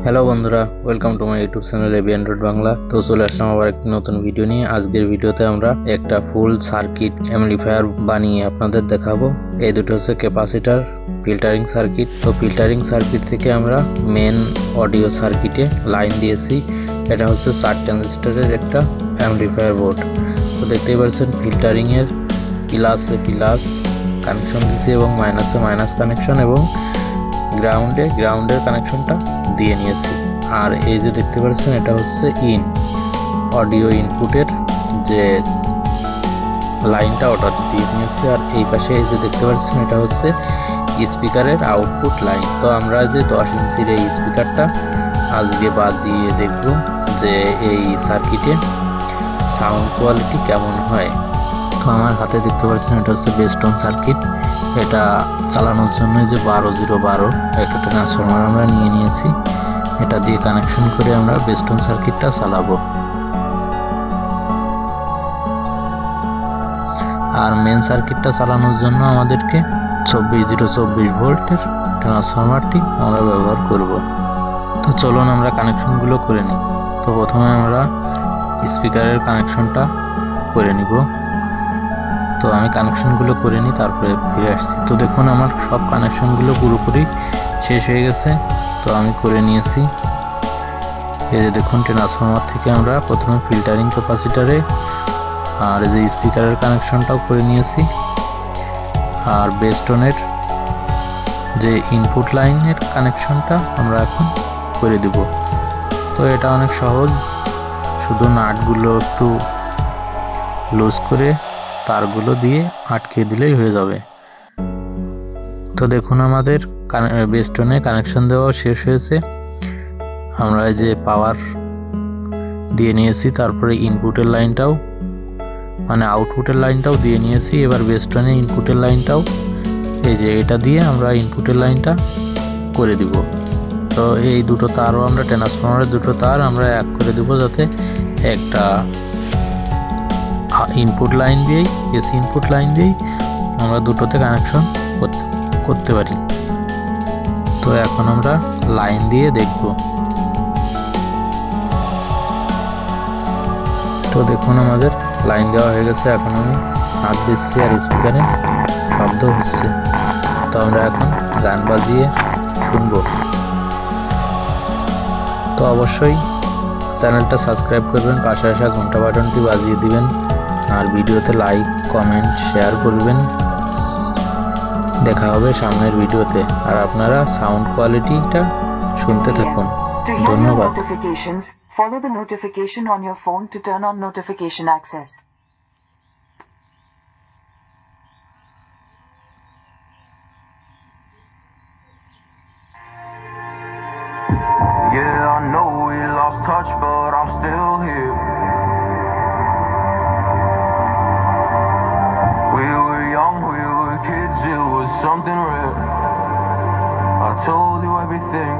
Hello বন্ধুরা, welcome to my YouTube channel ABN Bangla. তো চলে আসলাম আবার একটি নতুন ভিডিও নিয়ে। আজকের ভিডিওতে আমরা একটা ফুল সার্কিট অ্যাম্পলিফায়ার বানিয়ে আপনাদের দেখাবো। এই দুটো হচ্ছে ক্যাপাসিটর, ফিল্টারিং সার্কিট। তো ফিল্টারিং সার্কিট থেকে আমরা মেন অডিও সার্কিটে লাইন দিয়েছি। এটা হচ্ছে 4 ট্রানজিস্টরের একটা অ্যাম্পলিফায়ার বোর্ড। তো দেখতেই পাচ্ছেন ফিল্টারিং এর প্লাসে প্লাস কানেকশন দিয়েছি এবং মাইনাসে মাইনাস কানেকশন, এবং গ্রাউন্ডের কানেকশনটা দিয়ে নিয়েছি। আর এই যে দেখতে পাচ্ছেন এটা হচ্ছে অডিও ইনপুটের যে লাইনটা, ওটা দিয়ে নিয়েছি। আর এই পাশে এই যে দেখতে পাচ্ছেন এটা হচ্ছে স্পিকারের আউটপুট লাইন। তো আমরা যে 10 ইঞ্চির এই স্পিকারটা আজকে বাজিয়ে দেখব যে এই সার্কিটে সাউন্ড কোয়ালিটি কেমন হয়। তো আমার হাতে দেখতে পাচ্ছেন এটা হচ্ছে বেস্টন সার্কিট। এটা চালানোর জন্য যে 12-0-12 একটা ট্রান্সফরমার আমরা নিয়ে নিয়েছি। এটা দিয়ে কানেকশন করে আমরা বেস্টন সার্কিটটা চালাবো। আর মেন সার্কিটটা চালানোর জন্য আমাদেরকে 24-0-24 ভোল্টের ট্রান্সফরমারটি আমরা ব্যবহার করব। তো চলুন আমরা কানেকশনগুলো করে নিই। তো প্রথমে আমরা স্পিকারের কানেকশনটা করে নিব। তো আমি কানেকশনগুলো করে নিই, তারপরে ফিরে আসছি। তো দেখুন আমার সব কানেকশনগুলো পুরোপুরি শেষ হয়ে গেছে। তো আমি করে নিয়েছি। এই যে দেখুন ট্রান্সফরমার থেকে আমরা প্রথমে ফিল্টারিং ক্যাপাসিটরে আর এই যে স্পিকারের কানেকশনটাও করে নিয়েছি। আর বেস্টনের যে ইনপুট লাইনের কানেকশনটা আমরা এখন করে দেব। তো এটা অনেক সহজ, শুধু নাটগুলো একটু লুজ করে তারগুলো দিয়ে আটকে দিলেই হয়ে যাবে। তো দেখুন আমাদের বেস্টনে কানেকশন দেওয়া শেষ হয়েছে। আমরা এই যে পাওয়ার দিয়ে নিয়েছি, তারপরে ইনপুটের লাইনটাও মানে আউটপুটের লাইনটাও দিয়ে নিয়েছি। এবার বেস্টনে ইনপুটের লাইনটাও এই যে এটা দিয়ে আমরা ইনপুটের লাইনটা করে দিব। তো এই দুটো তারও আমরা ট্রান্সফরমারের দুটো তার আমরা এক করে দেব, যাতে একটা ইনপুট লাইন দিয়েই এসি ইনপুট লাইন দিয়েই আমরা দুটোতে কানেকশন করতে পারি। তো এখন আমরা লাইন দিয়ে দেখব। তো দেখুন আমাদের লাইন দেওয়া হয়ে গেছে। এখন আমি হাত দিচ্ছি আর স্পিকারে শব্দ হচ্ছে। তো আমরা এখন গান বাজিয়ে শুনবো। তো অবশ্যই চ্যানেলটা সাবস্ক্রাইব করবেন, পাশে আসা ঘন্টা বাটনটি বাজিয়ে দিবেন, আর ভিডিওতে লাইক, কমেন্ট, শেয়ার করবেন। দেখা হবে সামনের ভিডিওতে। আর আপনারা সাউন্ড কোয়ালিটিটা শুনতে থাকুন। ধন্যবাদ। Follow the notification on your phone to turn on notification access. Yeah, I know we lost touch, but I'm still here. We were young, we were kids, it was something rare. I told you everything.